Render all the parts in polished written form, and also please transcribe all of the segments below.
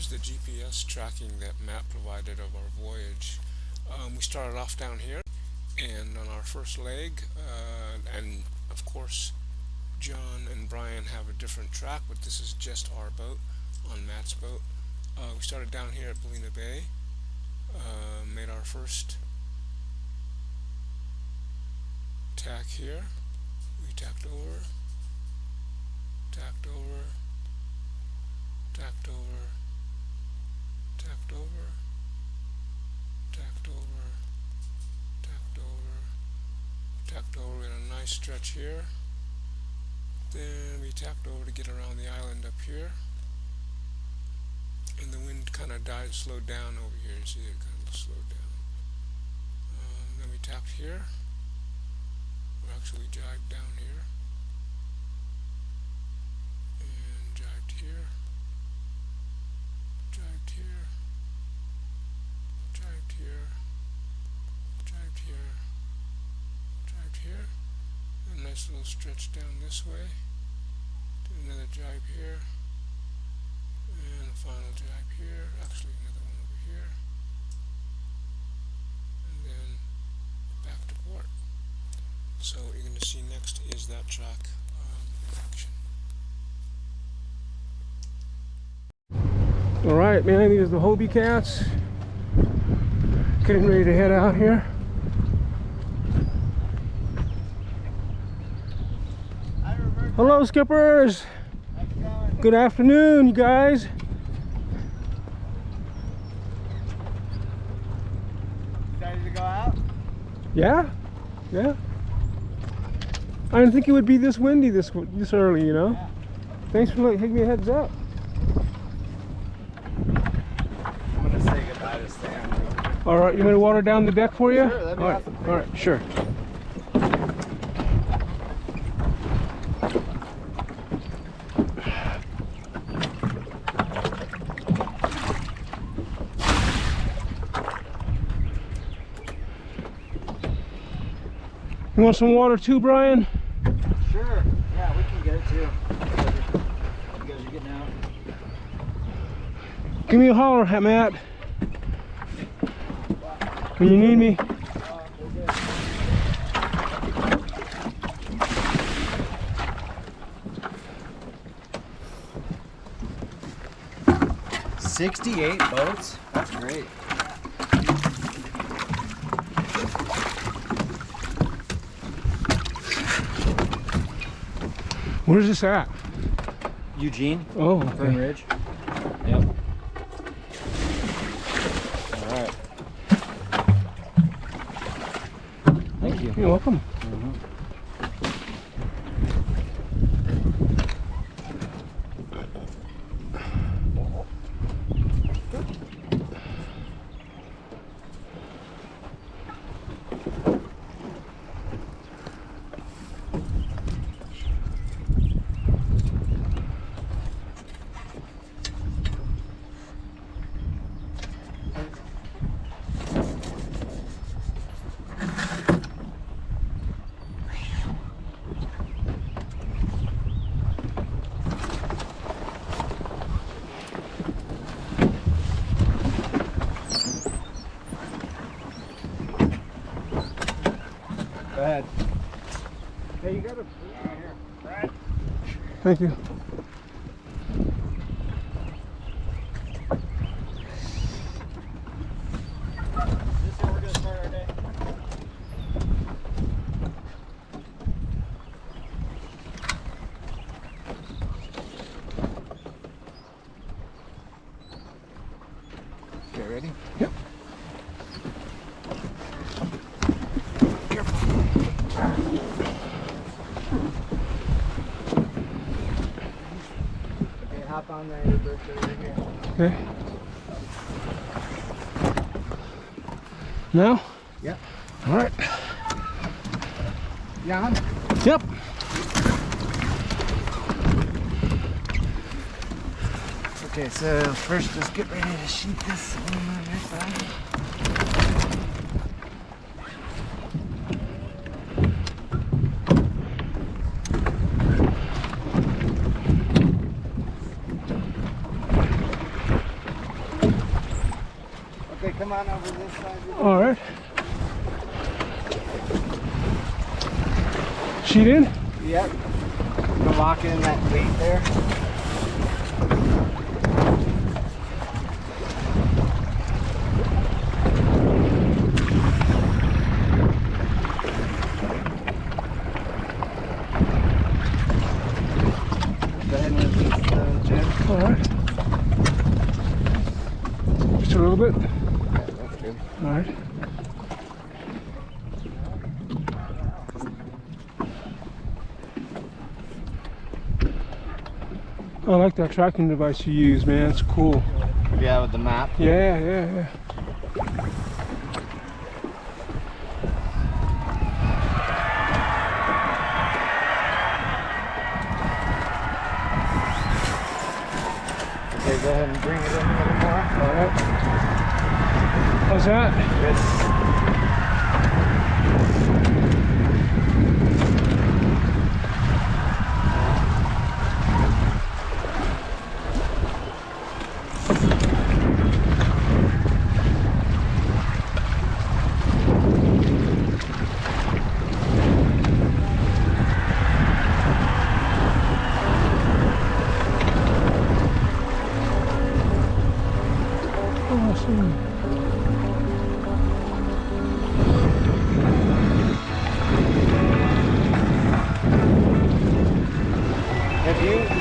Here's the GPS tracking that Matt provided of our voyage. We started off down here, and on our first leg, and of course, John and Brian have a different track, but this is just our boat on Matt's boat. We started down here at Ballina Bay, made our first tack here. We tacked over, tacked over, tacked over, tacked over, tacked over, tacked over, tacked over. We had a nice stretch here. Then we tacked over to get around the island up here. And the wind kind of slowed down over here. You see it kind of slowed down. Then we tacked here. We jibed down here. And jibed here. Jibed here. Jibed here. Jibed here. Jibed here. A nice little stretch down this way. Do another jibe here. And a final jibe here. Actually, another one over here. And then back to port. So what you're going to see next is that track action. All right, man, these are the Hobie Cats. Getting ready to head out here. Hi, Roberto. Hello, skippers. How's it going? Good afternoon, you guys. Excited to go out? Yeah, yeah. I didn't think it would be this windy this early, you know. Yeah. Thanks for giving me a heads up. I'm gonna say goodbye to Stan. All right, you want to water down the deck for you? Sure, that'd be all right, awesome. all right, sure. You want some water too, Brian? Sure. Yeah, we can get it too. You guys are getting out. Give me a holler, Matt, when you need me. We're good. 68 boats? That's great. Where's this at? Eugene, Oh, Fern okay. Ridge. Yep. All right. Thank you. You're welcome. Go ahead. Hey, you got a boot right here. Right. Thank you. This is how we're gonna start our day. Okay, ready? Yep. Okay, hop on there, your birthday right here. Okay. Now? Yep. All right. Jan? Yep. Okay, so first just get ready to sheet this on your side. Okay, come on over this side. All right. Sheet in? Yep. Gonna lock in that weight there. Go ahead and release the jib. All right. Just a little bit. Yeah, that's good. All right. I like that tracking device you use, man. It's cool. Yeah, with the map. Yeah, yeah, yeah. Okay, go ahead and bring it in a little more. All right. How's that? Good. Awesome.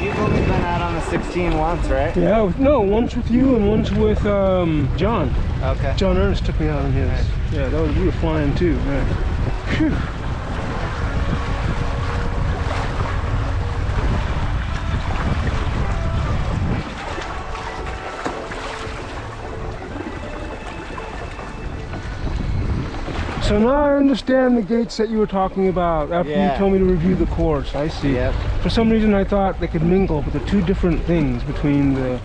You've only been out on the 16 once, right? Yeah, no, once with you and once with John. Okay. John Ernst took me out on his. Nice. Yeah, that was, we were flying too. Man. Phew. So now I understand the gates that you were talking about after you told me to review the course. I see. Yep. For some reason I thought they could mingle, but they're two different things between the,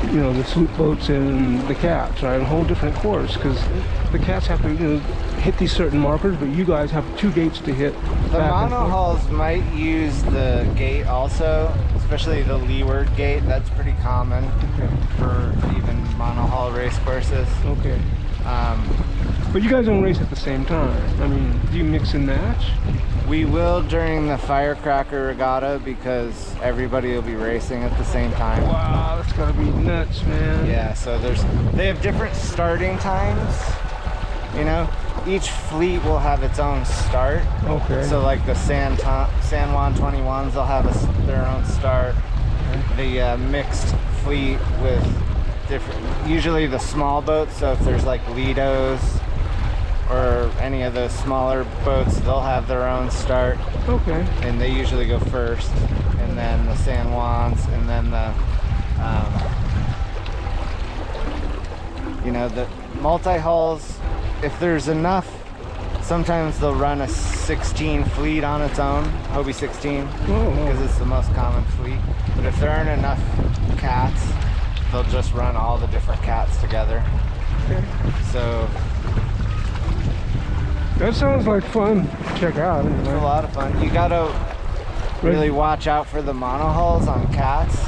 you know, the sloop boats and the cats, right? A whole different course, because the cats have to, you know, hit these certain markers, but you guys have two gates to hit. The monohulls might use the gate also, especially the leeward gate. That's pretty common for even monohull race courses. Okay. But you guys don't race at the same time. I mean, do you mix and match? We will during the firecracker regatta because everybody will be racing at the same time. Wow, that's gotta be nuts, man. Yeah, so they have different starting times. You know, each fleet will have its own start. Okay. So like the San Juan 21s, they'll have their own start. Okay. The mixed fleet with different, usually the small boats. So if there's like Lidos or any of those smaller boats, they'll have their own start. Okay. And they usually go first, and then the San Juans, and then the, you know, the multi-hulls. If there's enough, sometimes they'll run a 16 fleet on its own, Hobie 16, because it's the most common fleet. But if there aren't enough cats, they'll just run all the different cats together. Okay. So that sounds like fun to check out. Anyway. It's a lot of fun. You gotta really watch out for the monohulls on cats.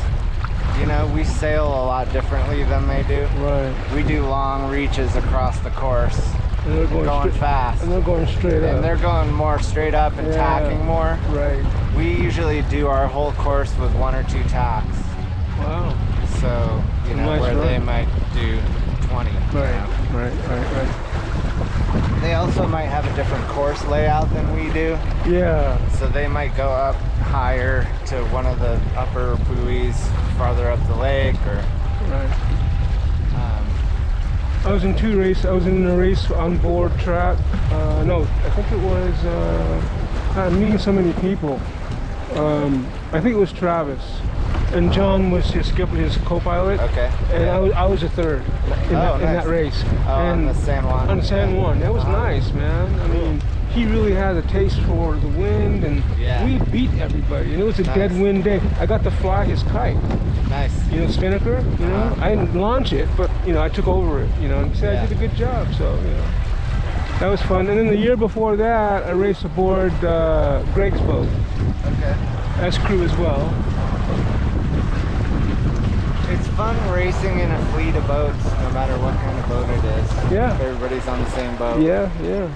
You know, we sail a lot differently than they do. Right. We do long reaches across the course. And they're going fast. And they're going straight up. And they're going more straight up and tacking more. Right. We usually do our whole course with 1 or 2 tacks. Wow. So, you know, nice where run. they might do 20. Right. You know? Right. They also might have a different course layout than we do. Yeah. So they might go up higher to one of the upper buoys farther up the lake, or Right. I was in 2 races. I was in a race on board track. No, I think it was. I'm meeting so many people. I think it was Travis, and John was his skipper, his co-pilot. Okay. And I was a third in that race. On the San Juan. On San Juan. That was nice, man. I mean, he really had a taste for the wind, and we beat everybody. And it was a dead wind day. I got to fly his kite. Nice. You know, spinnaker. You know, I didn't launch it, but you know, I took over it. You know, and said I did a good job. So you know, that was fun. And then the year before that, I raced aboard Greg's boat. Okay. As crew as well. It's fun racing in a fleet of boats, no matter what kind of boat it is. Yeah. Everybody's on the same boat. Yeah, yeah.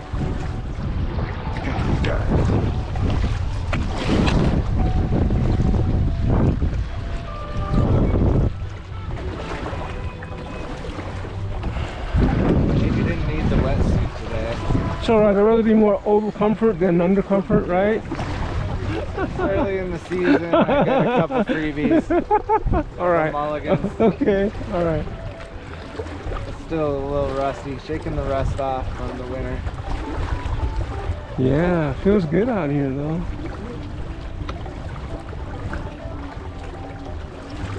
Maybe you didn't need the wetsuit today. It's alright, I'd rather be more over comfort than under comfort, right? It's early in the season. I got a couple freebies. Alright. Mulligans. Okay, alright. Still a little rusty. Shaking the rust off from the winter. Yeah, feels good out here though.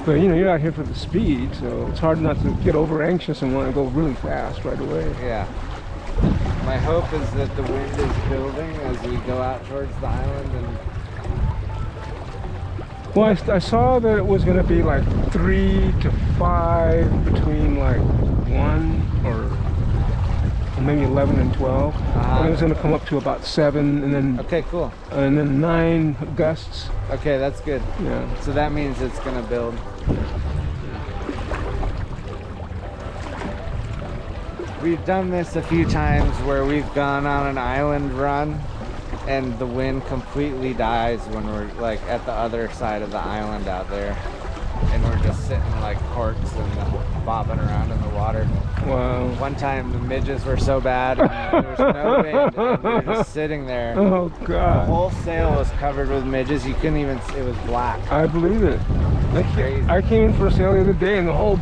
But you know, you're out here for the speed, so it's hard not to get over anxious and want to go really fast right away. Yeah. My hope is that the wind is building as we go out towards the island. And well, I saw that it was going to be like 3 to 5 between like 1 or maybe 11 and 12. And it was going to come up to about 7 and then okay, cool. And then 9 gusts. Okay, that's good. Yeah. So that means it's going to build. We've done this a few times where we've gone on an island run and the wind completely dies when we're like at the other side of the island out there, and we're just sitting like corks and bobbing around in the water. Wow. One time the midges were so bad and there was no wind and we were just sitting there. Oh The God. whole sail was covered with midges. You couldn't even, it was black. I believe it. Crazy. I came in for a sail the other day and the whole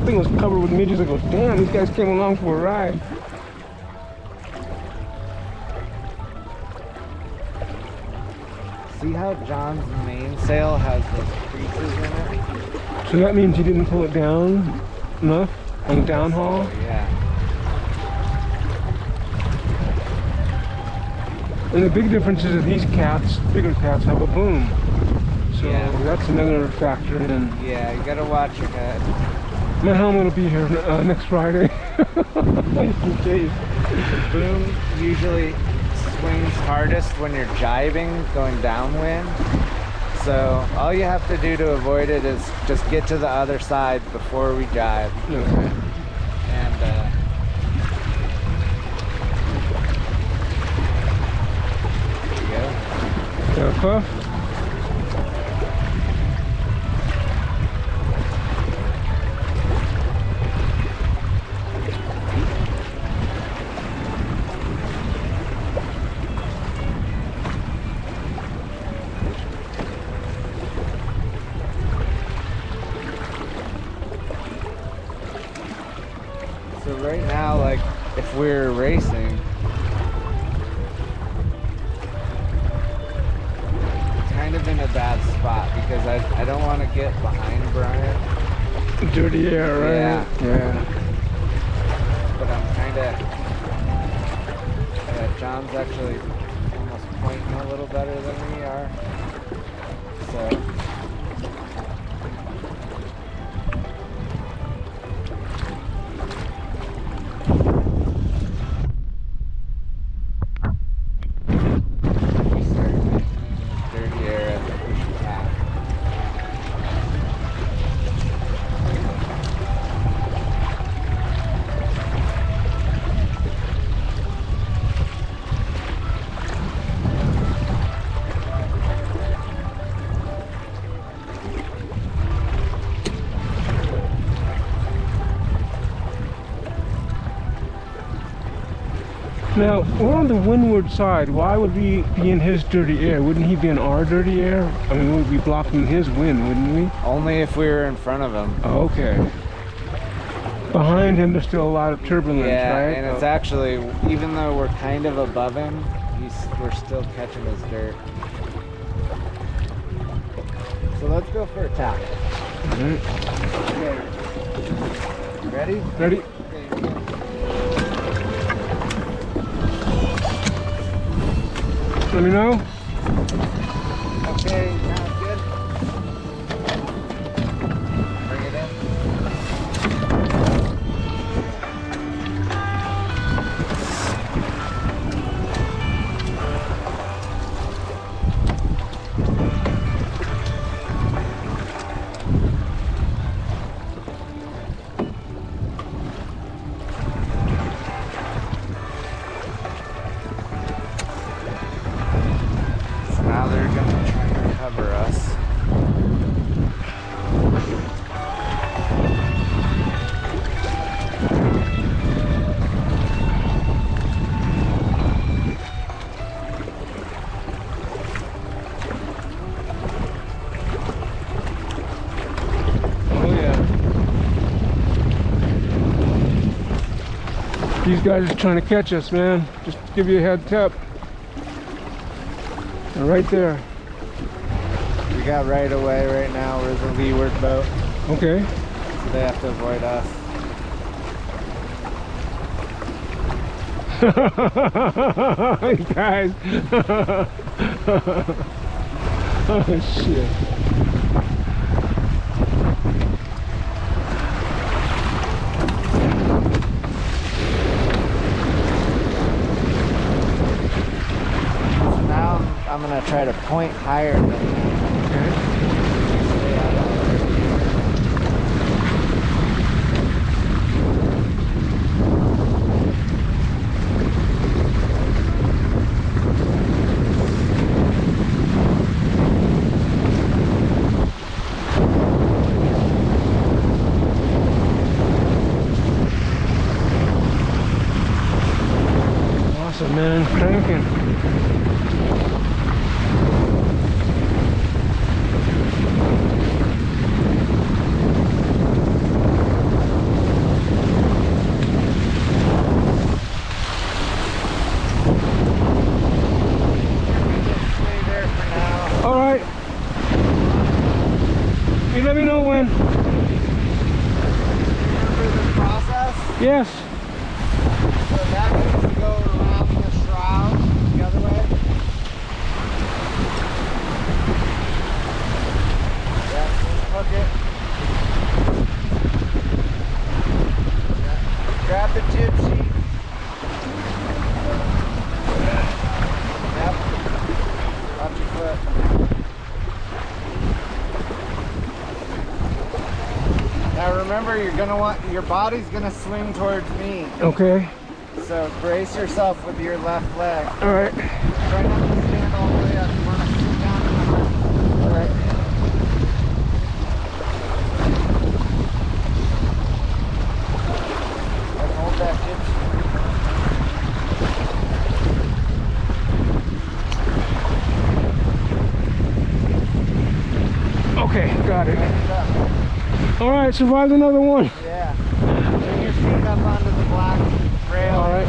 thing was covered with midges. I go, damn, these guys came along for a ride. See how John's mainsail has those creases in it? So that means you didn't pull it down enough on the downhaul? Yeah. And the big difference is that these cats, bigger cats, have a boom. So Yeah. that's another factor in. Yeah, you gotta watch your head. My helmet will be here next Friday. In case. The boom usually swings hardest when you're jibing, going downwind. So all you have to do to avoid it is just get to the other side before we jibe. Okay. And there you go. Yeah, Puff? So right now, like, if we're racing, it's kind of in a bad spot because I don't want to get behind Brian. Dirty air, right? Yeah. But I'm kind of, John's actually almost pointing a little better than we are. So. We start making dirty air, I think we should tack. Now, we're on the windward side. Why would we be in his dirty air? Wouldn't he be in our dirty air? I mean, we'd be blocking his wind, wouldn't we? Only if we were in front of him. Oh, okay. Behind him, there's still a lot of turbulence, Yeah, right? and it's actually, even though we're kind of above him, we're still catching his dirt. So let's go for a tap. Mhm. Okay. Ready? Ready? Okay, here we go. Let me know. Okay, sounds good. Bring it in. These guys are trying to catch us, man. Just to give you a heads up. They're right there. We got right away right now. We're the leeward boat. Okay. So they have to avoid us. Guys. Oh shit. So now I'm gonna try to point higher than that. Okay. Awesome, man. Cranking. Stay there for now. All right. You let me know when. Remember the process? Yes. So that needs to go around the shroud the other way. Yeah, just hook it. Yeah. Grab the jib sheet. Yep. Watch your foot. Now remember, you're gonna want your body's gonna swing towards me. Okay. So brace yourself with your left leg. All right. Try not to stand all the way up. You want to sit down in the front. All right. And hold that jib Okay, got it. sheet. All right, survived another one. Yeah. Bring your feet up onto the black rail. All right.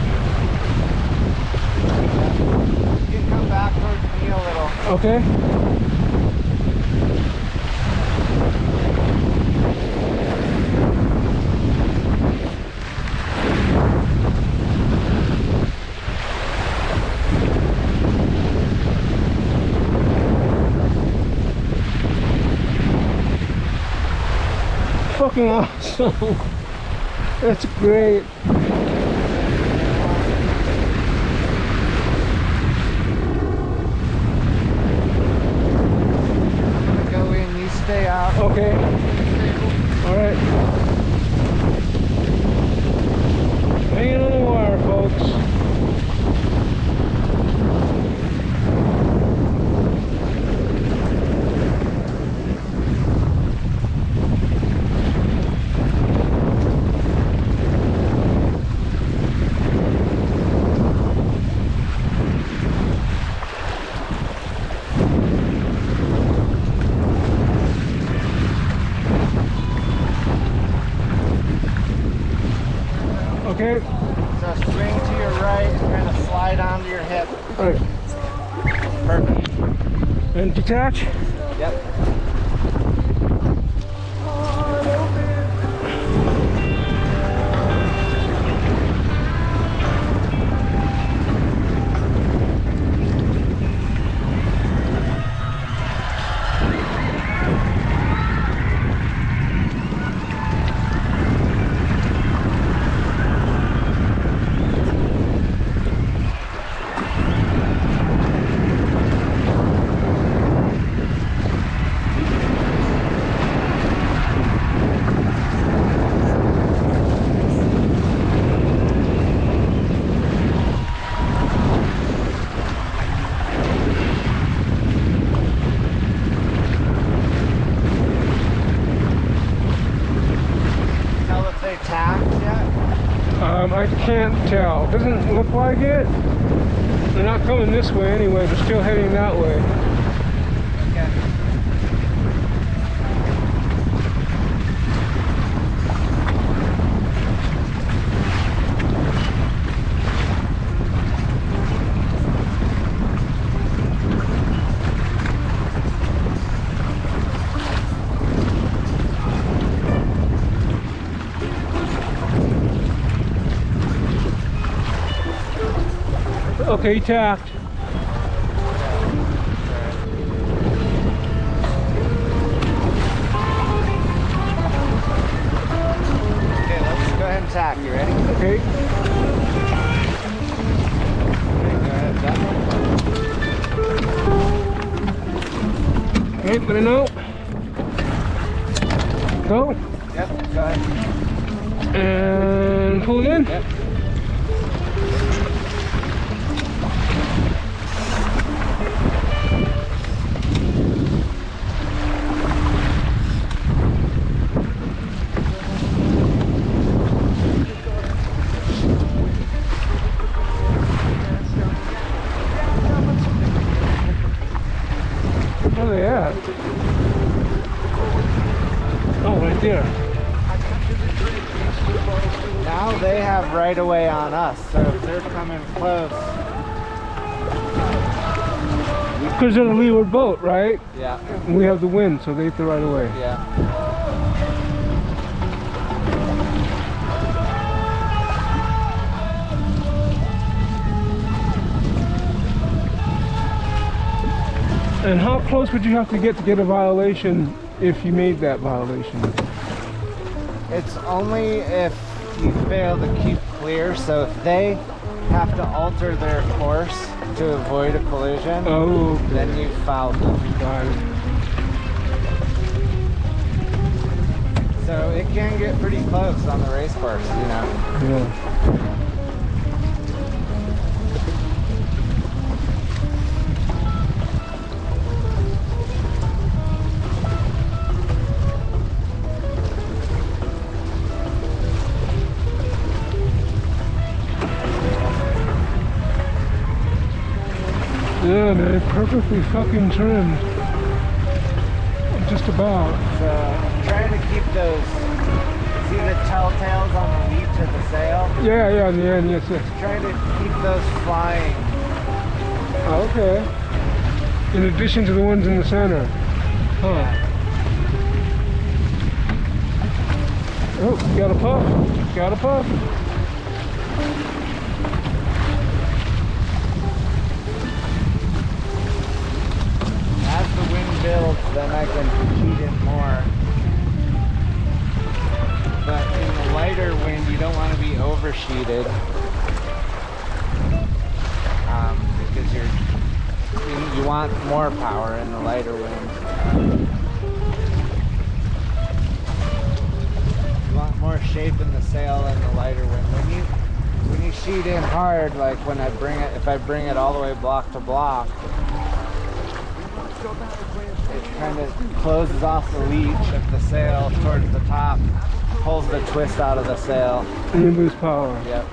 You can come back towards me a little. Okay. Fucking awesome. That's great. Go in, you stay out. Okay. All right. Hanging on the wire, folks. Okay. So swing to your right and kind of slide onto your hip. All right. Perfect. And detach. Yep. I can't tell. Doesn't look like it. They're not coming this way anyway. They're still heading that way. Okay. Okay, tacked. Okay, let's go ahead and tack. You ready? Okay. Okay, go ahead, Doug. Okay, let me know. Go. Yep, go ahead. And pull again. Yep. Where are they at? Oh, right there. Now they have right away on us, so if they're coming close. Because they're the leeward boat, right? Yeah. And we have the wind, so they hit the right away. Yeah. And how close would you have to get a violation if you made that violation? It's only if you fail to keep clear, so if they have to alter their course to avoid a collision, Oh, okay. then you fouled them. Got it. So it can get pretty close on the race course, you know. Yeah. Yeah, they're perfectly fucking trimmed. Just about. So trying to keep those, see the telltales on the leech of the sail? Yeah, in the end, yes, yes. Trying to keep those flying. Okay. In addition to the ones in the center. Huh. Oh, got a puff. Got a puff. As the wind builds, then I can heat it more. But in the lighter wind, you don't want to be oversheeted. Because you want more power in the lighter wind. You want more shape in the sail in the lighter wind. When you sheet in hard, like when I bring it, if I bring it all the way block to block, it kind of closes off the leech of the sail towards the top, pulls the twist out of the sail. And you lose power. Yep.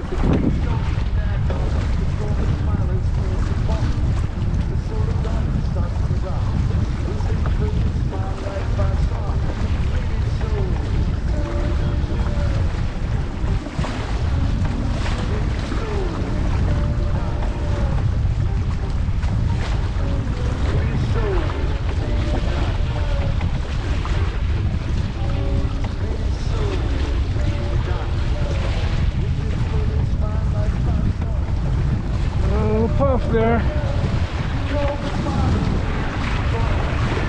There.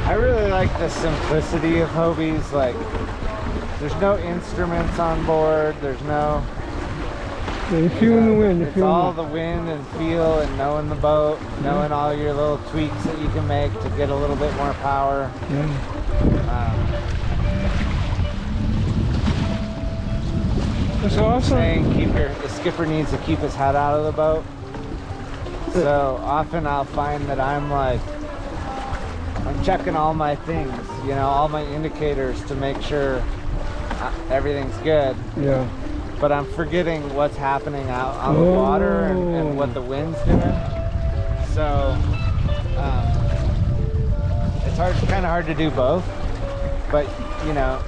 I really like the simplicity of Hobies. Like, there's no instruments on board. There's no. Yeah, you're feeling the wind. It's all the wind and feel and knowing the boat, knowing all your little tweaks that you can make to get a little bit more power. Yeah. That's awesome. Saying the skipper needs to keep his head out of the boat. So often I'll find that I'm checking all my things, you know, all my indicators to make sure everything's good. Yeah. But I'm forgetting what's happening out on the water and what the wind's doing. So it's kind of hard to do both. But you know,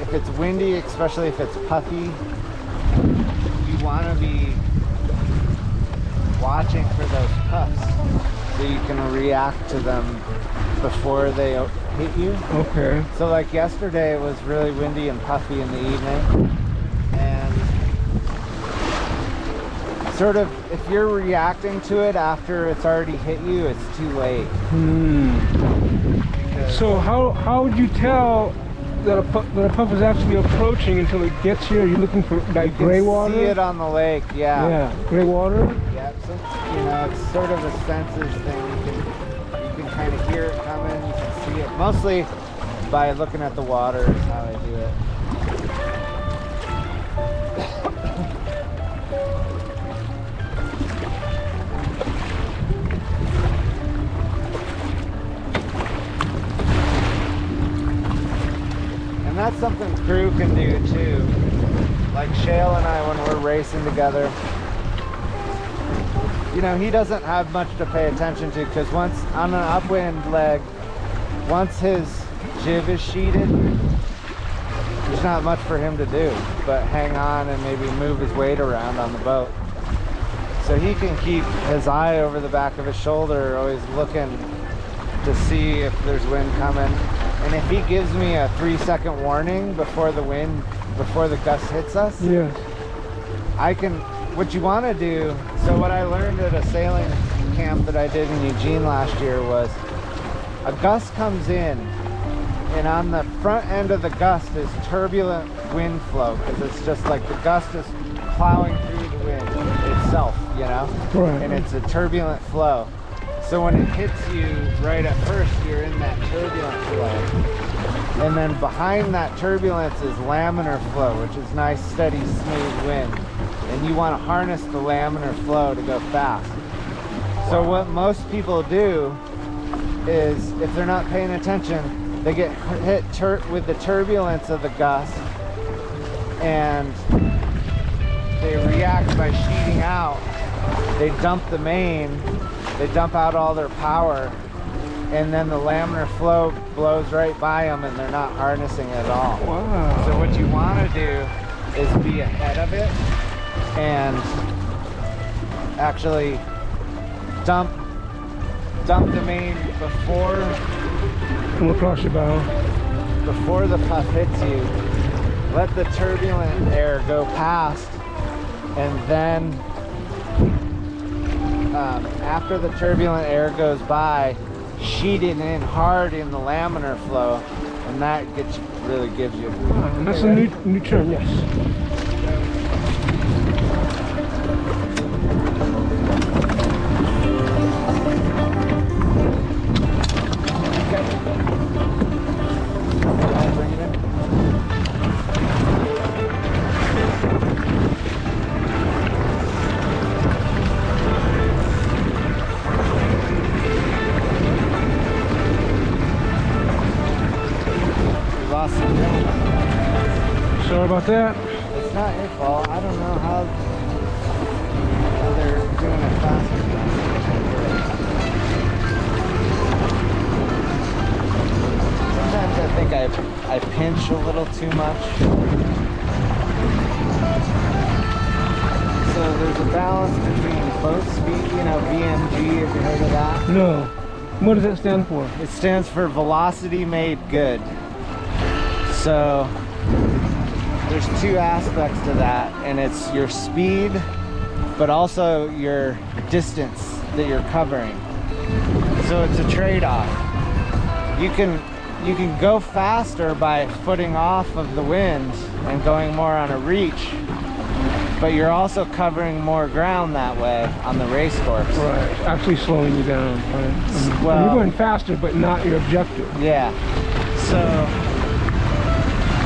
if it's windy, especially if it's puffy, you want to be watching for those puffs so you can react to them before they hit you. Okay. So like yesterday it was really windy and puffy in the evening, and sort of, if you're reacting to it after it's already hit you, it's too late. So how would you tell that a pup is actually approaching until it gets here? Are you looking for like gray water? See it on the lake, yeah. Yeah, gray water? Yeah, you know, it's sort of a senses thing. You can kind of hear it coming, you can see it. Mostly by looking at the water is how I do it. And that's something crew can do too. Like Shale and I, when we're racing together, you know, he doesn't have much to pay attention to, because once on an upwind leg, once his jib is sheeted, there's not much for him to do but hang on and maybe move his weight around on the boat. So he can keep his eye over the back of his shoulder, always looking to see if there's wind coming. And if he gives me a 3-second warning before the gust hits us, yes, I can, what you want to do, so what I learned at a sailing camp that I did in Eugene last year was, a gust comes in, and on the front end of the gust is turbulent wind flow, because it's just like the gust is plowing through the wind itself, you know? Right. And it's a turbulent flow. So when it hits you right at first, you're in that turbulent flow. And then behind that turbulence is laminar flow, which is nice, steady, smooth wind. And you want to harness the laminar flow to go fast. So what most people do is, if they're not paying attention, they get hit with the turbulence of the gust, and they react by sheeting out. They dump the main, they dump out all their power, and then the laminar flow blows right by them, and they're not harnessing at all. Wow. So what you want to do is be ahead of it and actually dump the main before, Come across your bow. before the puff hits you. Let the turbulent air go past, and then after the turbulent air goes by, sheet it in hard in the laminar flow, and that really gives you. And that's a new term, yes. Sorry about that. It's not your fault. I don't know how they're doing it faster than us. Sometimes I think I pinch a little too much. So there's a balance between boat speed, you know, VMG, have you heard of that? No. What does that stand for? It stands for velocity made good. So there's two aspects to that, and it's your speed, but also your distance that you're covering. So it's a trade-off. You can go faster by footing off of the wind and going more on a reach, but you're also covering more ground that way on the race course. Right, actually slowing you down. Right? Well, you're going faster, but not your objective. Yeah. So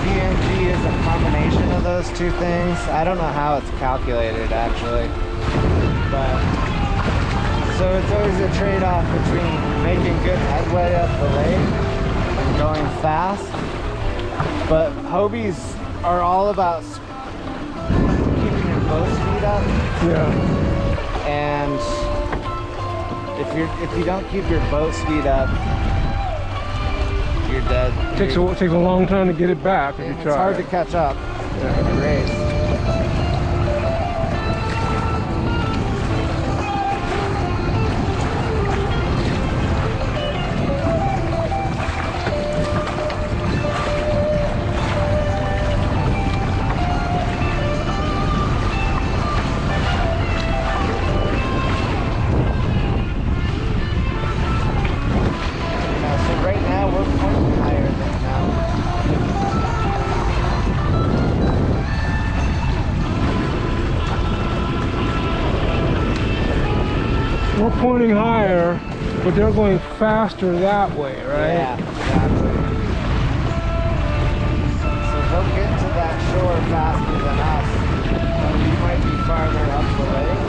VMG is a combination of those two things. I don't know how it's calculated actually, but so it's always a trade-off between making good headway up the lake and going fast. But Hobies are all about keeping your boat speed up. Yeah. And if you don't keep your boat speed up, you're dead. Takes a long time to get it back if you try. It's hard to catch up in a race. we're pointing higher, but they're going faster that way, right? Yeah, exactly. So they'll get to that shore faster than us. We might be farther up the lake.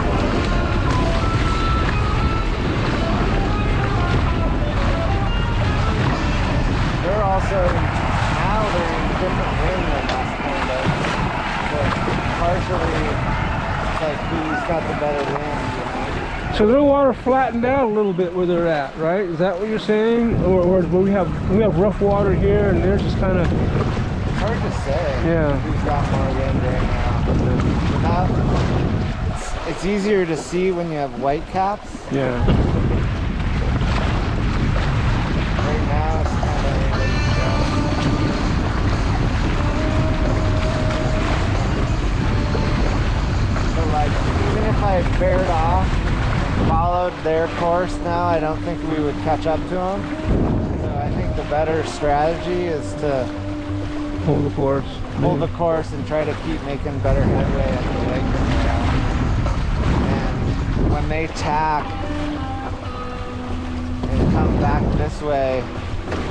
They're also, now they're in different wind than us, kind of. So partially, it's like who's got the better wind, you know? So their water flattened out a little bit where they're at, right? Is that what you're saying? Or we have rough water here and theirs is kind of... It's hard to say. Yeah. Who's got more wind right now. It's easier to see when you have white caps. Yeah. Right now it's kind of... So like, even if I bared off, followed their course now, I don't think we would catch up to them. So I think the better strategy is to hold the course. Hold the course and try to keep making better headway at the lake than they are. And when they tack and come back this way,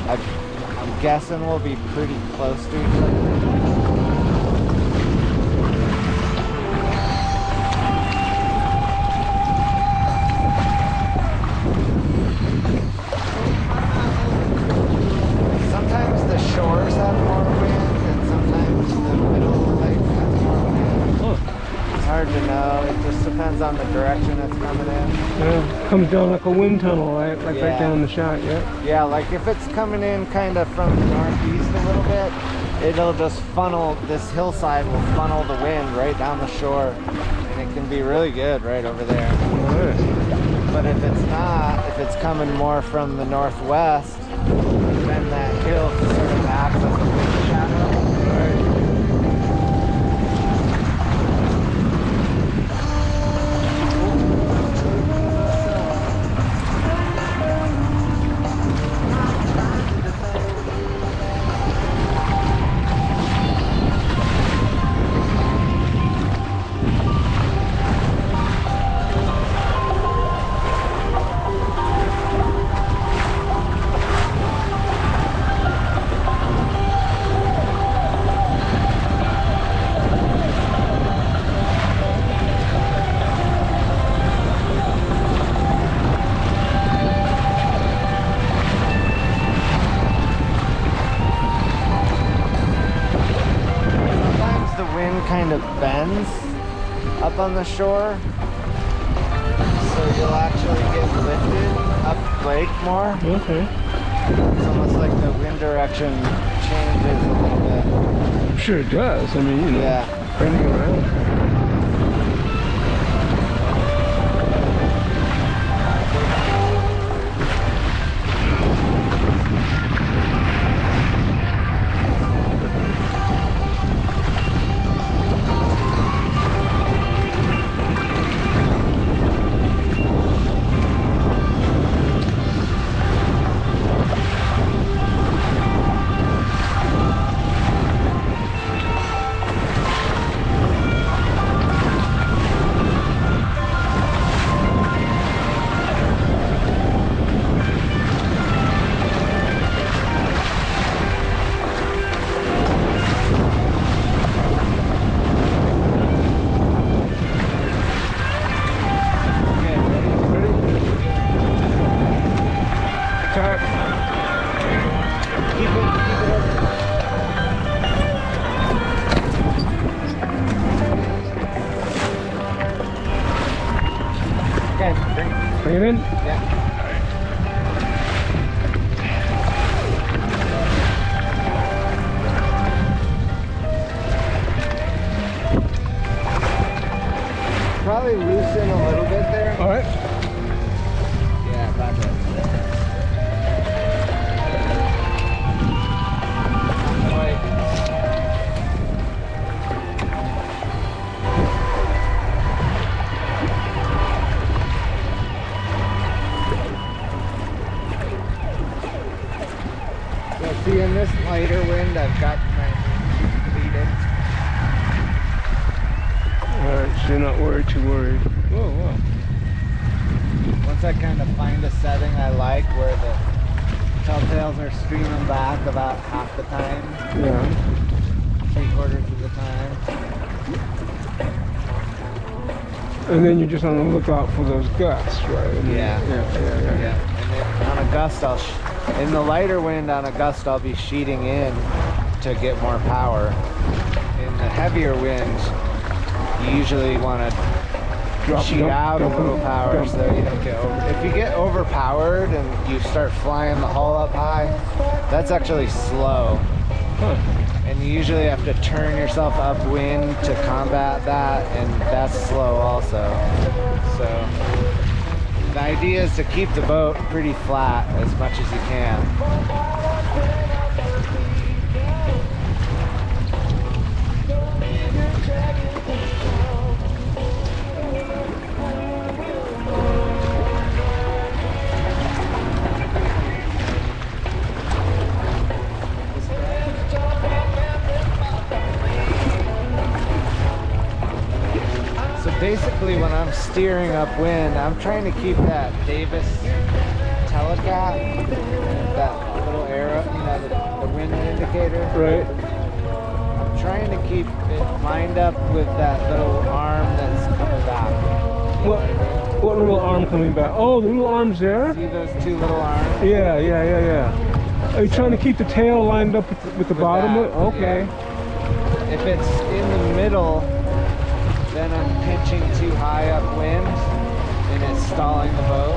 I'm guessing we'll be pretty close to each other. Shores have more wind and sometimes the middle of the lake has more wind. It's hard to know. It just depends on the direction it's coming in. Yeah, comes down like a wind tunnel, right? Like Yeah. right down the shot, yeah? Yeah, like if it's coming in kind of from the northeast a little bit, it'll just funnel, this hillside will funnel the wind right down the shore. And it can be really good right over there. Right. But if it's not, if it's coming more from the northwest, then that hill sort of acts as a wind shadow. Kind of bends up on the shore, so you'll actually get lifted up lake more. Okay. It's almost like the wind direction changes a little bit. I'm sure it does. I mean, you know, yeah. bending around. Bring it in? Yeah. Probably loosen a little bit there. All right. Yeah, back up. See, in this lighter wind, I've got my lead-in. All right, so you're not too worried. Whoa, wow. once I kind of find a setting I like where the telltales are streaming back about half the time. Yeah. 3/4 of the time. And then you're just on the lookout for those gusts, right? Yeah. Yeah. And then on a gust, in the lighter wind, on a gust, I'll be sheeting in to get more power. In the heavier winds, you usually want to sheet out a little power so you don't get over. If you get overpowered and you start flying the hull up high, that's actually slow. Huh. And you usually have to turn yourself upwind to combat that, and that's slow also. So the idea is to keep the boat pretty flat as much as you can. Basically, when I'm steering upwind, I'm trying to keep that Davis telecat, that little arrow, you know, the wind indicator. Right. I'm trying to keep it lined up with that little arm that's coming back. What little arm coming back? Oh, the little arm's there? See those two little arms? Yeah. Are you trying to keep the tail lined up with the bottom? That, okay. Yeah. If it's in the middle, then I'm pitching too high upwind and it's stalling the boat.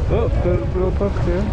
Oh, put a little puff there.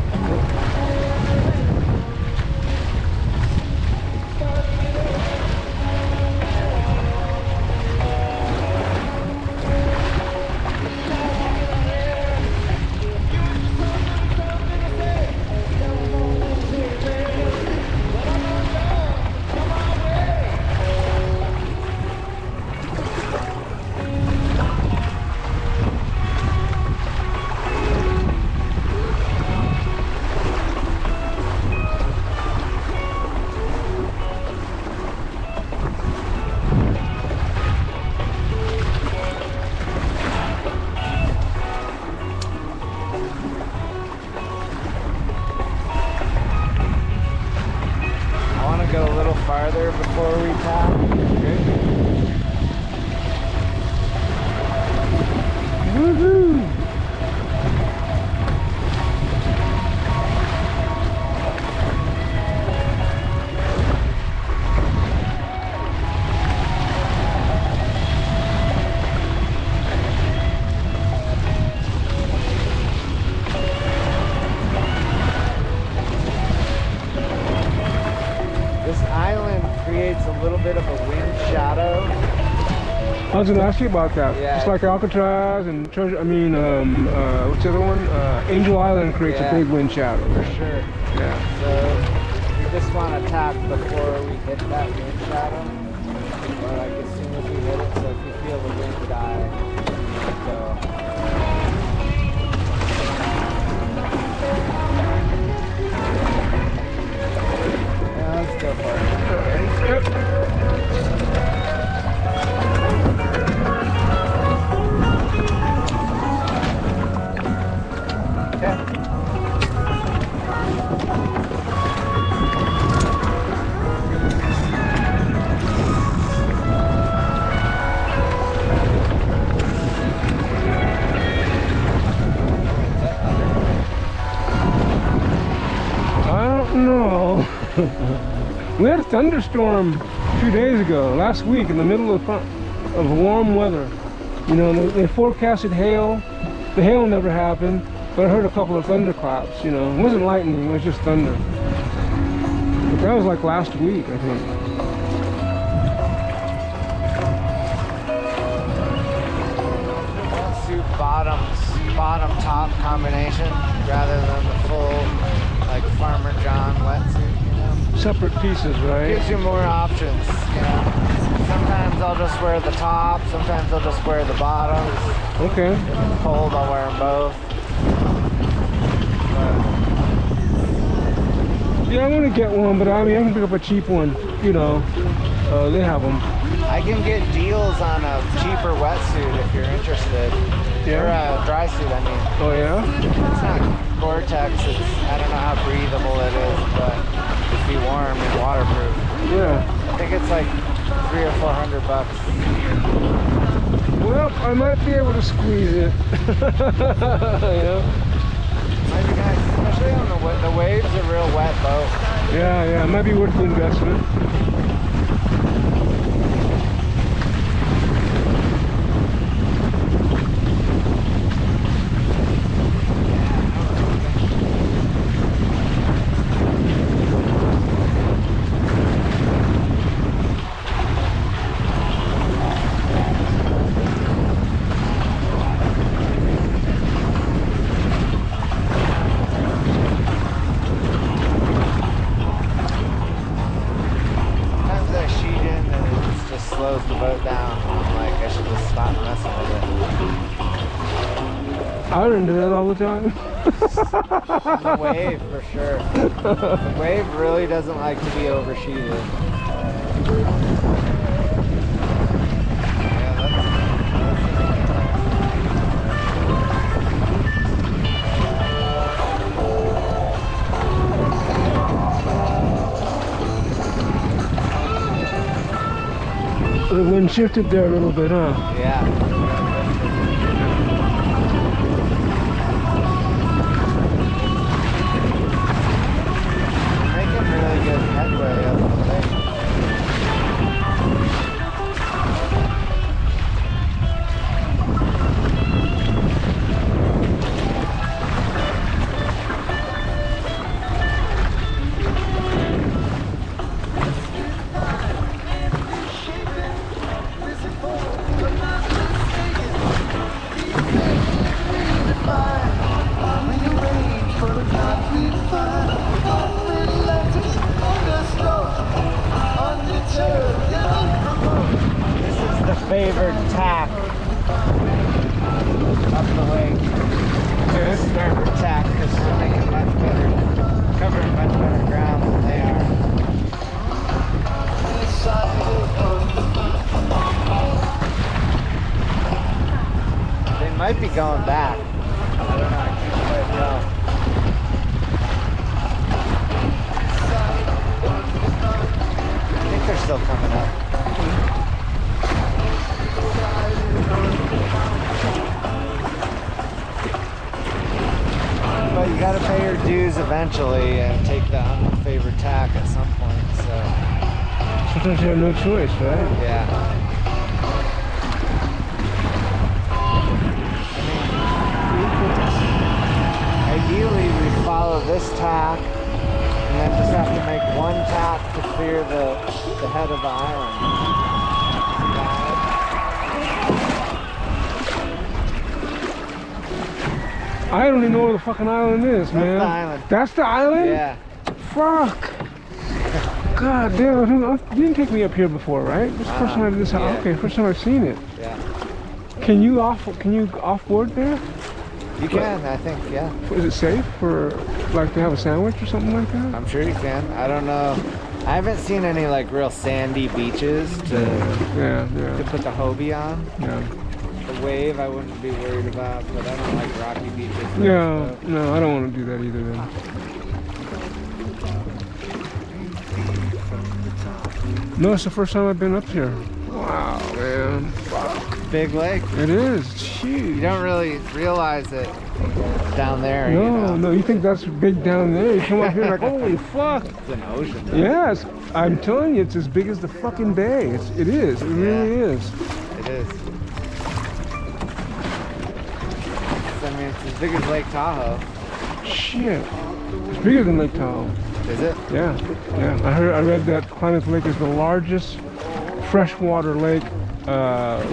Farther before we tap. Okay. Woohoo! A little bit of a wind shadow. I was going to ask you about that. Yeah. It's like Alcatraz and Treasure. I mean, what's the other one? Angel Island creates a big wind shadow. For sure. Yeah. So we just want to tap before we hit that wind shadow, or like as soon as we hit it. So if you feel the wind die, go. Let's go for it. Yep. I don't know. We had a thunderstorm 2 days ago, last week, in the middle of warm weather. You know, they forecasted hail. The hail never happened, but I heard a couple of thunderclaps, you know. It wasn't lightning, it was just thunder. But that was like last week, I think. Suit bottom-top combination rather than the full, like, Farmer John wetsuit. Separate pieces, right? Gives you more options, you know. Sometimes I'll just wear the top, sometimes I'll just wear the bottoms. Okay. If it's cold, I'll wear them both. Yeah, I want to get one, but I mean, I can pick up a cheap one, you know. Oh, they have them. I can get deals on a cheaper wetsuit if you're interested. Yeah. Or a dry suit, I mean. Oh, yeah? It's not Gore-Tex. I don't know how breathable it is, but it'd be warm and waterproof. Yeah. I think it's like $300 or $400. Well, I might be able to squeeze it. Yeah. Might be nice, especially on the Wave's a real wet boat. Yeah, it might be worth the investment. Slows the boat down. I'm like, I should just stop messing with I run into that all the time. The Wave, for sure. The Wave really doesn't like to be oversheeted. The wind shifted there a little bit, huh? Yeah. Making really good headway up the lake. Favored tack up the lake. This is favored tack because we're making much better, covering much better ground than they are. They might be going back. I don't know. I can't quite tell. I think they're still coming up. But you gotta pay your dues eventually and take the unfavored tack at some point, so. Sometimes you have no choice, right? Yeah. Ideally, we follow this tack and then just have to make one tack to clear the head of the island. I don't even know where the fucking island is, man. That's the island. That's the island? Yeah. Fuck. God damn, you didn't take me up here before, right? This is the first time this yeah. Okay, first time I've seen it. Yeah. Can you offboard there? You can, I think, yeah. Is it safe for like to have a sandwich or something like that? I'm sure you can. I don't know. I haven't seen any like real sandy beaches to put the Hobie on. Yeah. The Wave I wouldn't be worried about, but I don't like rocky beaches. No, I don't want to do that either then. No, it's the first time I've been up here. Wow, man. Fuck. Big lake. It is. It's huge. You don't really realize it down there. No, you know? no, you think that's big down there. You come up here like, holy fuck. It's an ocean. Though. Yes, I'm telling you, it's as big as the fucking bay. It is. It really is. It is. I mean, it's as big as Lake Tahoe. Shit. It's bigger than Lake Tahoe. Is it? Yeah. I read that Klamath Lake is the largest freshwater lake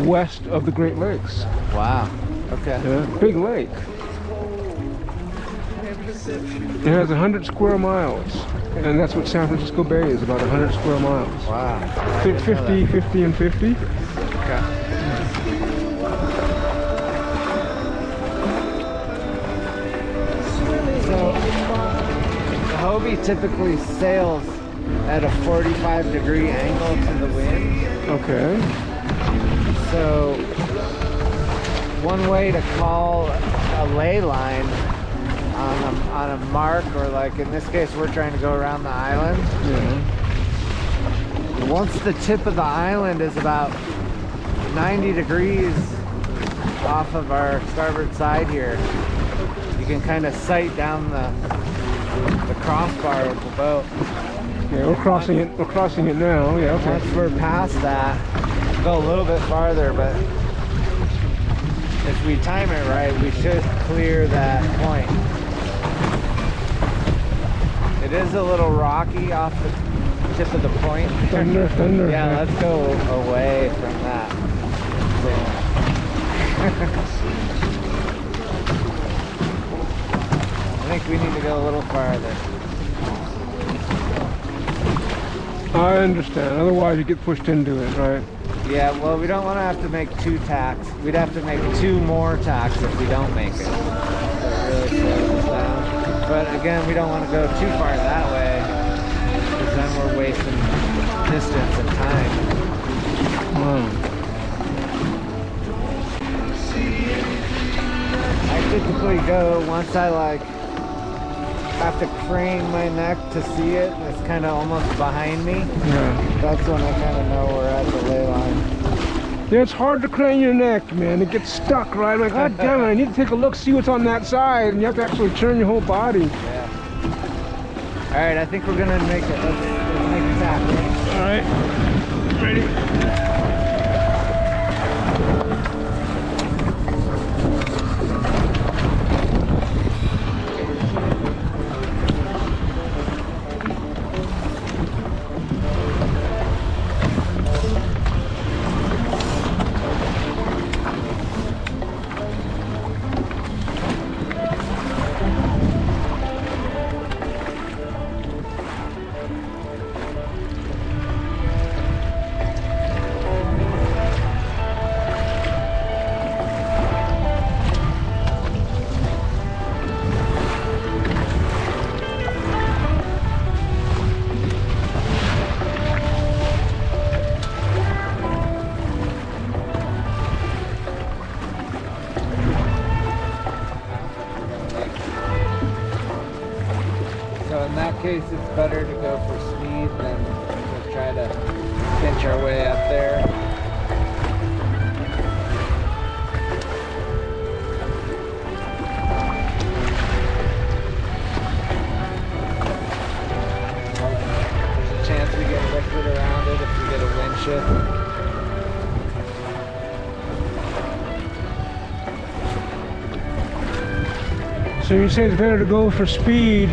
west of the Great Lakes. Wow. Okay. Yeah, big lake. It has 100 square miles, and that's what San Francisco Bay is, about 100 square miles. Wow. 50, 50, and 50. Okay. So, the Hobie typically sails at a 45-degree angle to the wind. Okay. So one way to call a ley line on a mark, or like in this case we're trying to go around the island. Yeah. Once the tip of the island is about 90 degrees off of our starboard side here, you can kind of sight down the crossbar of the boat. Yeah, we're crossing it. We're crossing it now. Yeah. Okay. Once we're past that, go a little bit farther, but if we time it right, we should clear that point. It is a little rocky off the tip of the point. Thunder. Yeah, let's go away from that. I think we need to go a little farther. I understand. Otherwise, you get pushed into it, right? Yeah, well, we don't want to have to make 2 tacks. We'd have to make 2 more tacks if we don't make it. So it really slows us down. But again, we don't want to go too far that way, because then we're wasting distance and time. I typically go once I like have to crane my neck to see it, and it's kind of almost behind me. Yeah. That's when I kind of know we're at the ley line. Yeah, it's hard to crane your neck, man. It gets stuck, right? Like, God damn it, I need to take a look, see what's on that side, and you have to actually turn your whole body. Yeah. All right, I think we're gonna make it. Let's make a tap. All right. Ready? Case it's better to go for speed than to try to pinch our way up there. There's a chance we get lifted around it if we get a wind shift. So you say it's better to go for speed.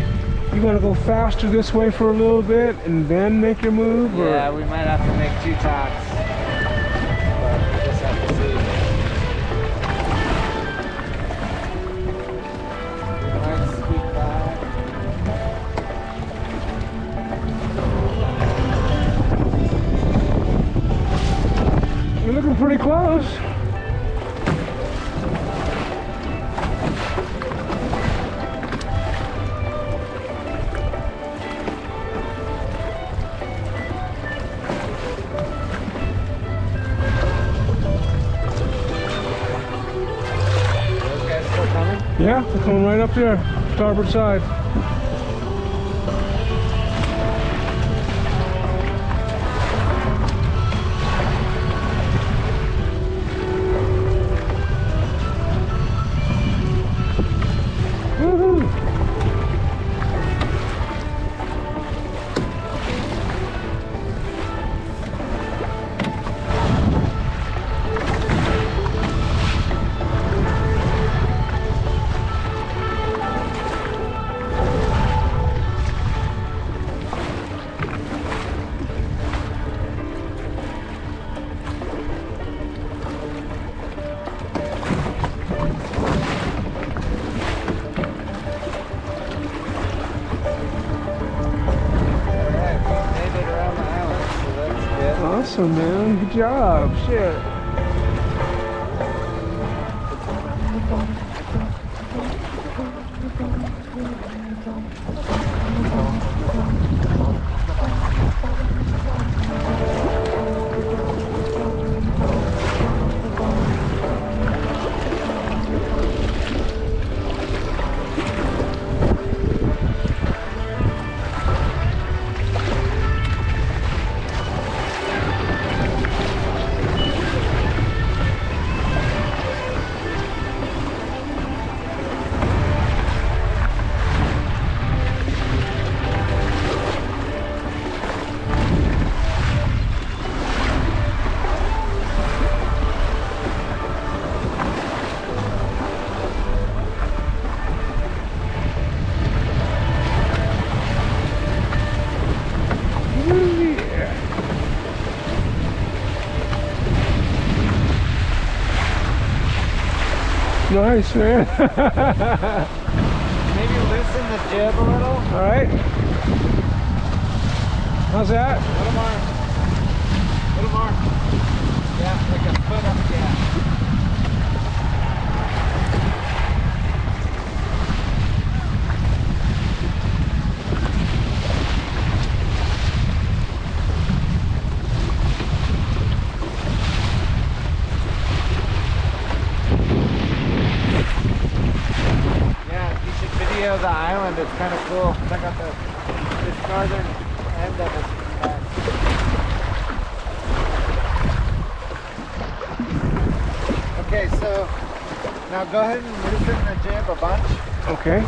You want to go faster this way for a little bit and then make your move? Or? Yeah, we might have to make 2 tacks, but we just have to see. We might squeak by. You're looking pretty close. Yeah, they're coming right up there, starboard side. Woohoo! Awesome, man. Good job. Shit. Nice, man. Maybe loosen the jib a little. All right. How's that? A little more. A little more. Yeah, like a foot up, yeah. The island, it's kind of cool. Check out this northern end of it. Okay, so now go ahead and loosen the jib a bunch. Okay.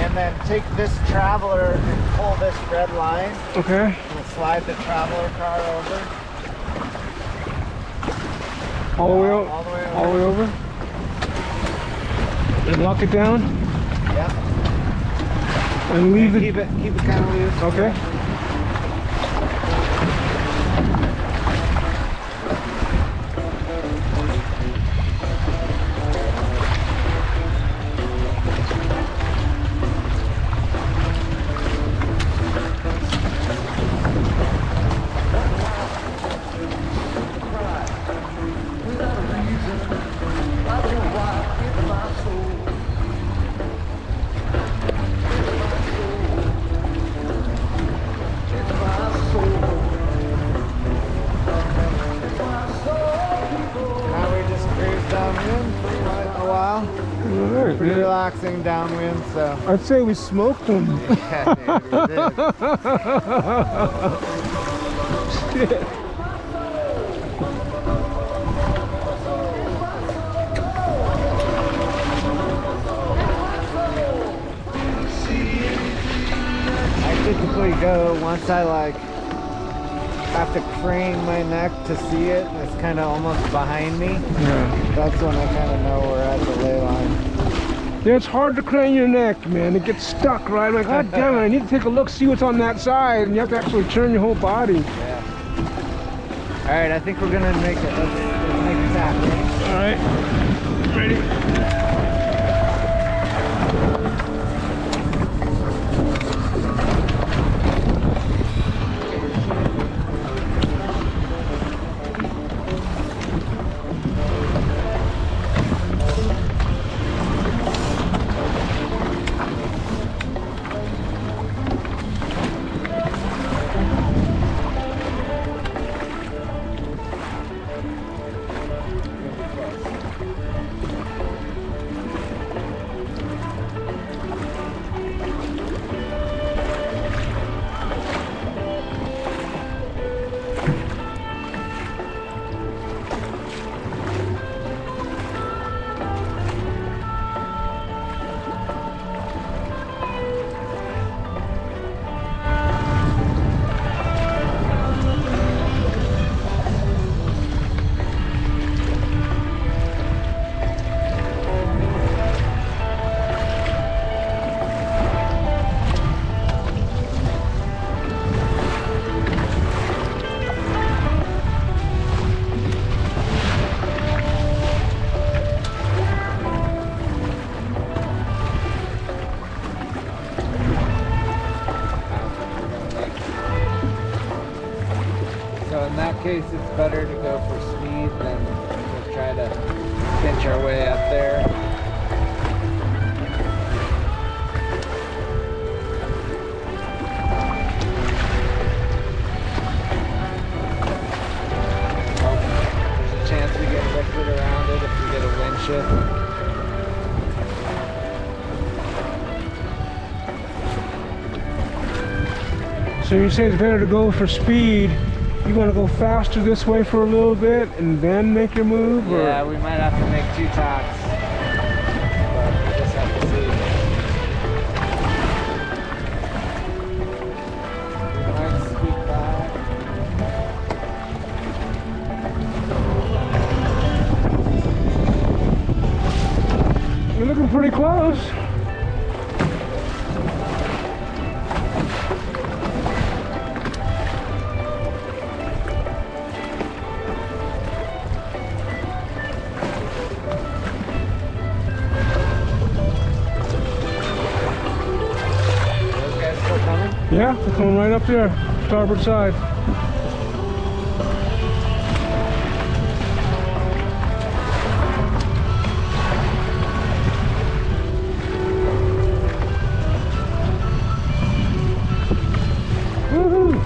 And then take this traveler and pull this red line. Okay. And slide the traveler car over. All the way over? All the way over. All the way over? And lock it down? Yep. And leave Keep it kind of loose. Okay. Relaxing downwind, so I'd say we smoked them. yeah, dude, we did. Shit. I typically go once I like have to crane my neck to see it, and it's kind of almost behind me. Yeah. That's when I kind of know we're at the ley line. Yeah, it's hard to crane your neck, man. It gets stuck, right? I'm like, God damn it, I need to take a look, see what's on that side, and you have to actually turn your whole body. Yeah. All right, I think we're gonna make it. Let's make it happen. All right. Ready? So in that case, it's better to go for speed than to try to pinch our way up there. There's a chance we get lifted around it if we get a wind shift. So you say it's better to go for speed. You want to go faster this way for a little bit and then make your move? Or? Yeah, we might have to make 2 tacks. But we just have to see. We might scoot back. You're looking pretty close. Yeah, they're coming right up there, starboard side. Woohoo!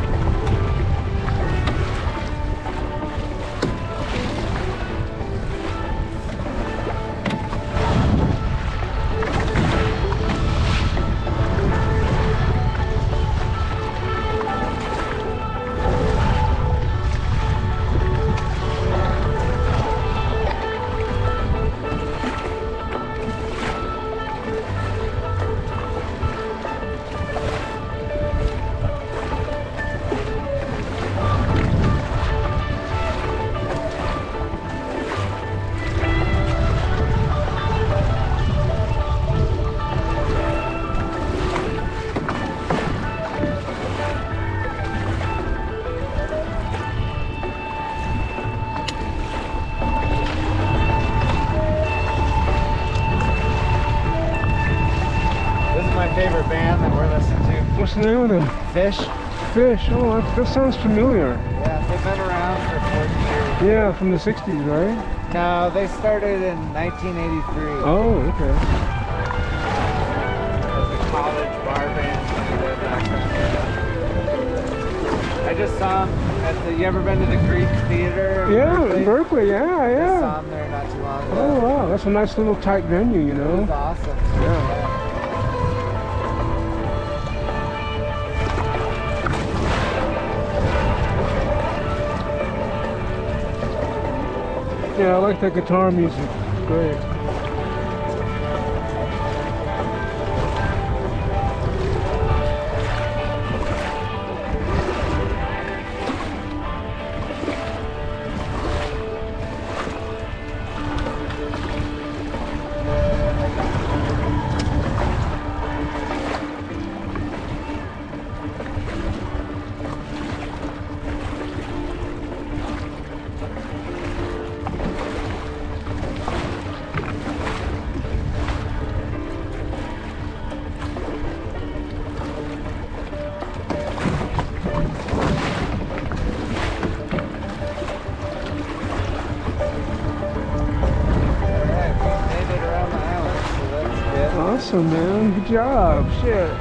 Favorite band that we're listening to. What's the name of them? Fish. Fish. Oh, that sounds familiar. Yeah, they've been around for 40 years. Yeah, from the 60s, right? No, they started in 1983. Oh, okay. As a college bar band. I just saw them at the, you ever been to the Greek Theater? Yeah, in Berkeley, yeah, I yeah. saw them there not too long ago. Oh, wow, that's a nice little tight venue, you It know? was awesome. Yeah. Yeah, I like that guitar music. It's great. Awesome, man. Good job. Shit.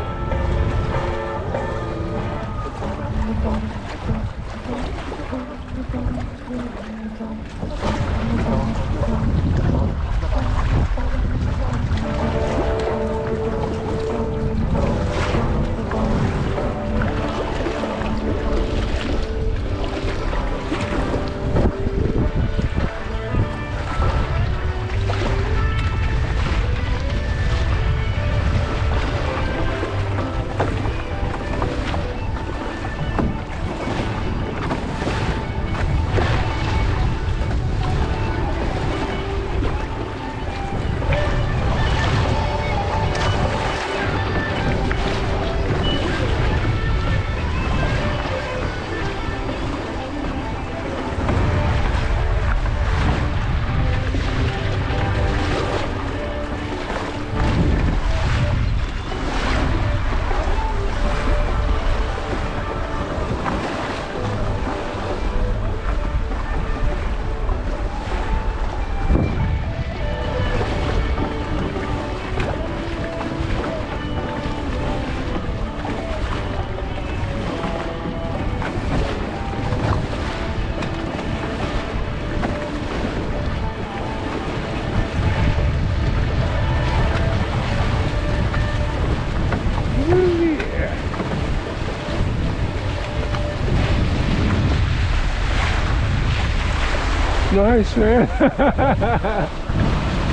Nice, man.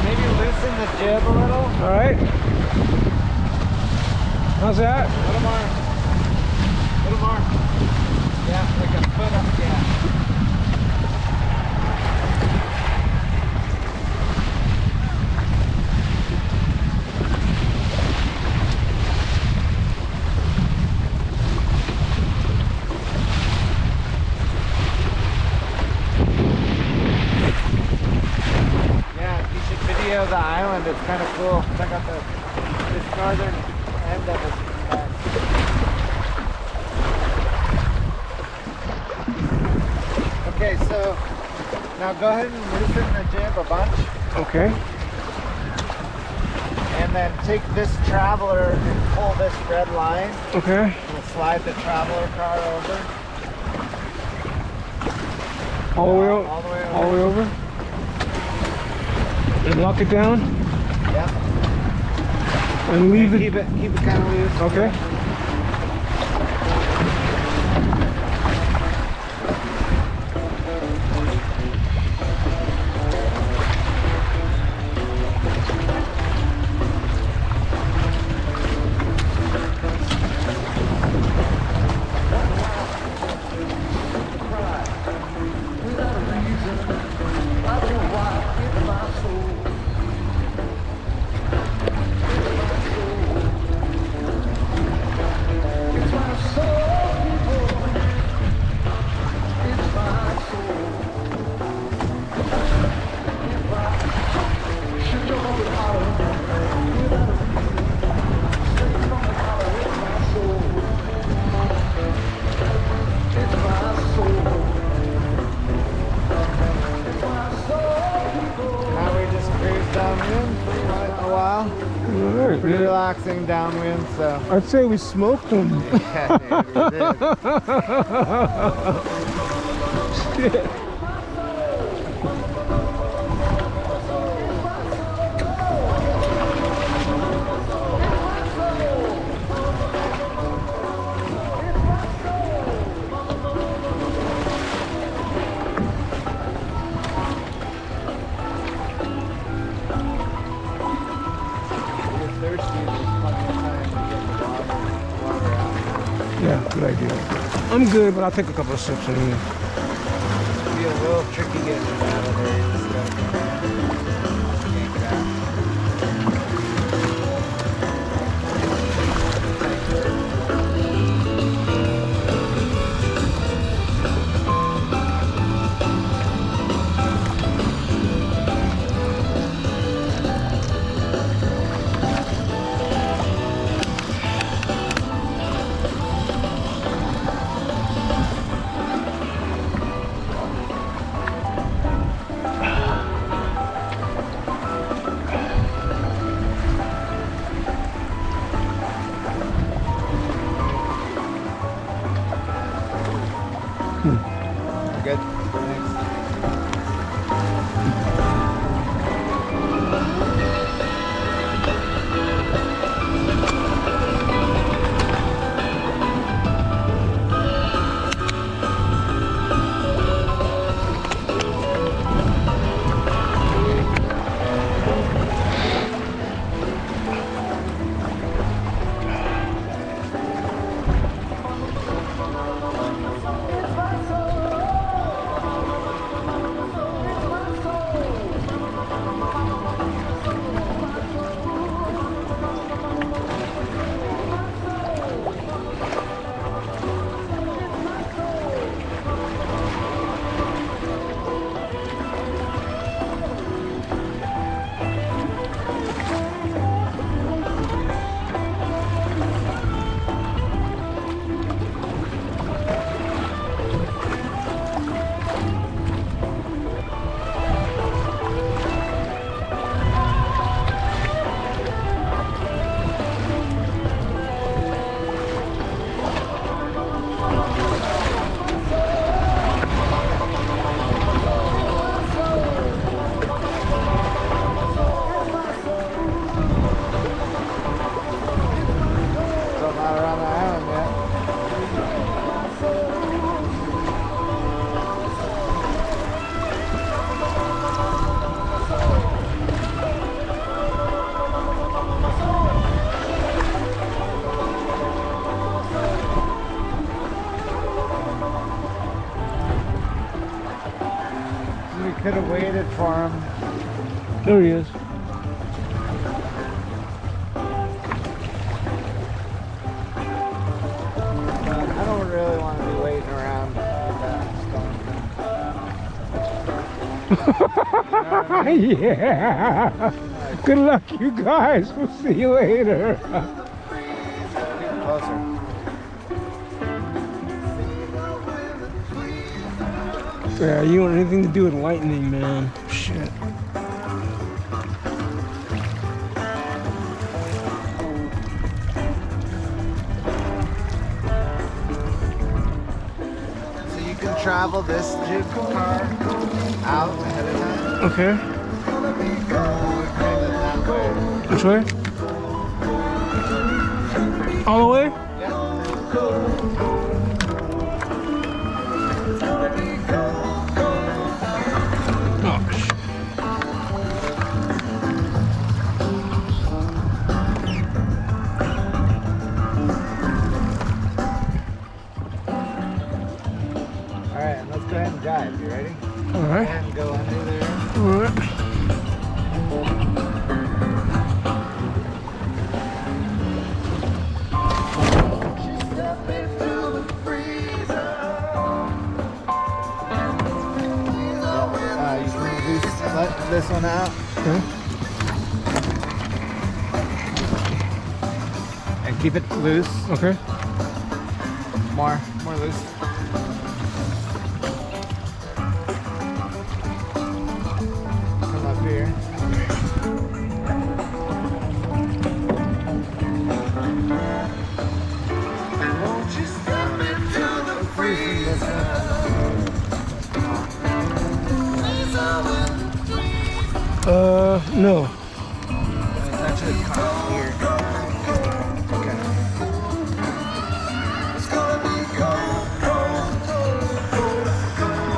Maybe loosen the jib a little. All right. How's that? A little more. A little more. Yeah, like a foot up, yeah. The island, it's kind of cool. Check out this northern end of it. Okay, so now go ahead and loosen the jib a bunch. Okay. And then take this traveler and pull this red line. Okay. We'll slide the traveler car over. All the way over? All the way over. All the way over? And lock it down? Yep. And leave Keep it kind of loose. Okay. Relaxing downwind, so I'd say we smoked them. yeah, dude, we did. Shit. Yeah, good idea. I'm good, but I'll take a couple of sips in here. It'll be a little tricky getting it out of there. You just gotta yank it out. Good. Thanks. Could have waited for him. There he is. I don't really want to be waiting around. Yeah. Good luck, you guys. We'll see you later. Get closer. Yeah, you want anything to do with lightning, man. Shit. So you can travel this jib car out ahead of time. Okay. That way. Which way? All the way? Yeah. Oh, shit. Alright, let's go ahead and dive. You ready? Alright. And go under there. Alright. You can let this one out. Okay. And keep it loose. Okay. More loose. Come up here. Won't you step into the freeze? No. It's actually caught here. Okay. It's gonna be cold, cold, cold, cold, cold.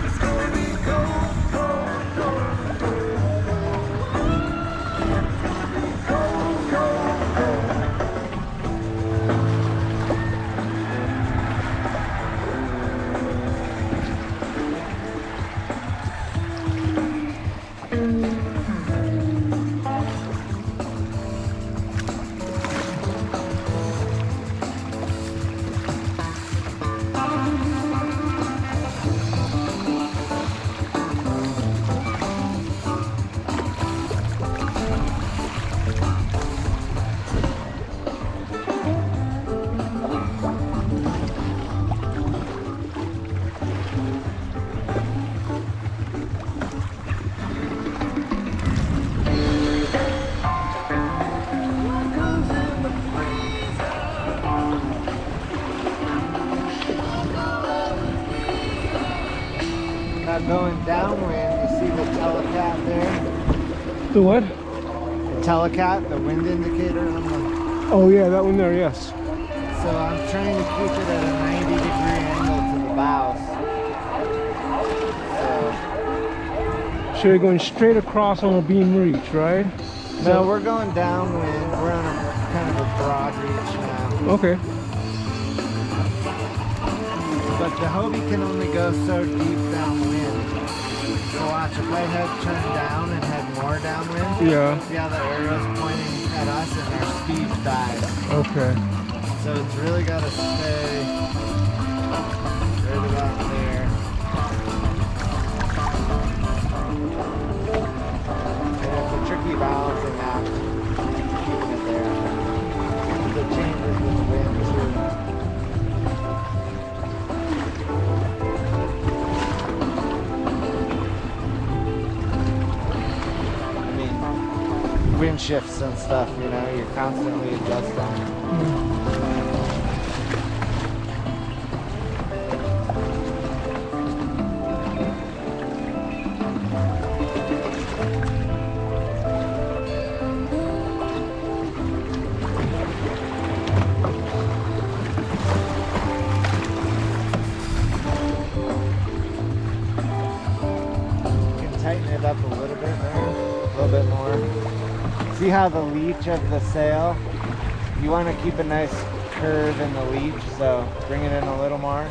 It's gonna be cold, cold, cold, Now going downwind, you see the telecat there? The what? The telecat, the wind indicator on the... Oh yeah, that one there, yes. So I'm trying to keep it at a 90-degree angle to the bows. So you're going straight across on a beam reach, right? No, we're going downwind. We're on a kind of a broad reach now. Okay. But the Hobie can only go so deep downwind. So watch, if I turn down and head more downwind, Yeah. see how the arrow's pointing at us and our speed dies. Okay. So it's really got to stay right about there. And it's a tricky balancing act, keeping it there. It changes with the wind too. Wind shifts and stuff, you know, you're constantly adjusting. You can tighten it up a little bit there, a little bit more. See how the leech of the sail, you want to keep a nice curve in the leech, so bring it in a little more.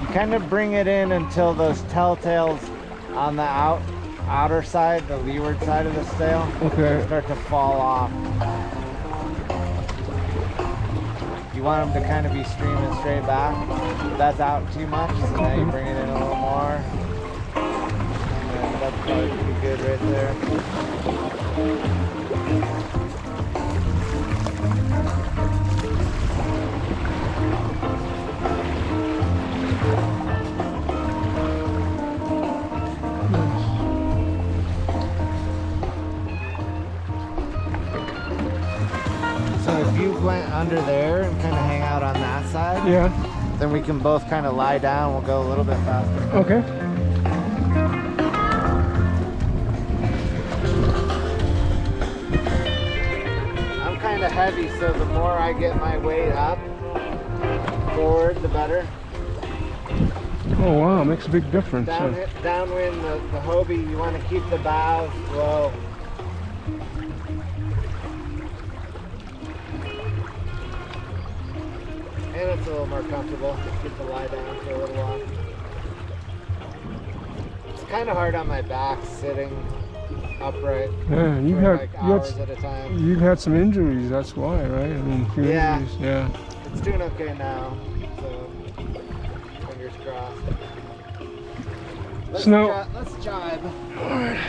You kind of bring it in until those telltales on the outer side, the leeward side of the sail, start to fall off. You want them to kind of be streaming straight back. That's out too much, so now you bring it in a little more. That's probably pretty good right there. under there and kind of hang out on that side. Yeah. Then we can both kind of lie down. We'll go a little bit faster. Okay. I'm kind of heavy, so the more I get my weight up forward, the better. Oh wow, makes a big difference. Downwind the Hobie, you want to keep the bows low. And it's a little more comfortable. Just get to lie down for a little while. It's kind of hard on my back sitting upright. Yeah, you've had some injuries. That's why, right? I mean, a few injuries. Yeah. It's doing okay now. So fingers crossed. Let's jibe. All right.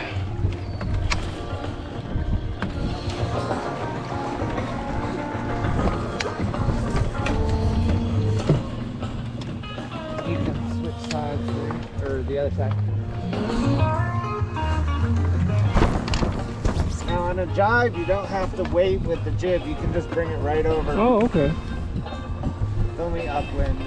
You can switch sides or the other side. Now on a jibe, you don't have to wait with the jib. You can just bring it right over. Oh, okay. It's only upwind.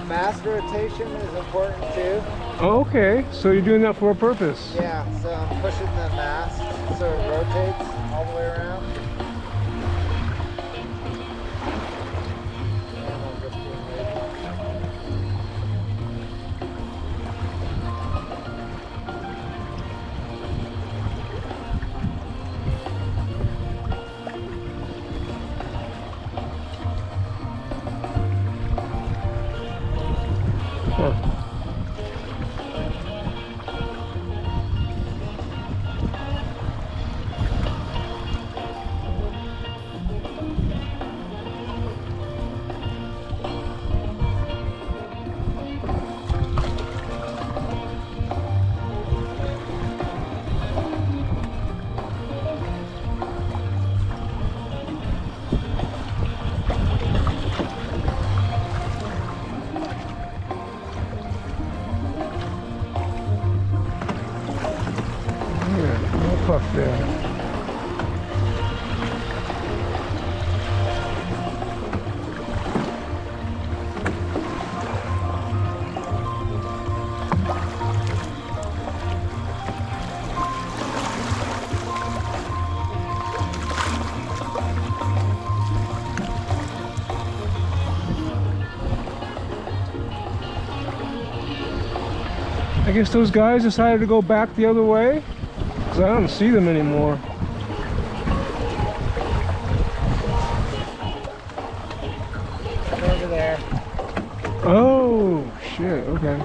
Mass rotation is important too. Oh, okay, so you're doing that for a purpose. Yeah, so I'm pushing the mast so it rotates all the way around. And I'm just being lazy. Puff there. I guess those guys decided to go back the other way. I don't see them anymore. Over there. Oh, shit, okay.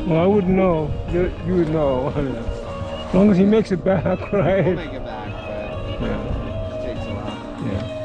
Well, I wouldn't know. You would know. As long as he makes it back, right? We'll make it back, but yeah. it takes a while. Yeah.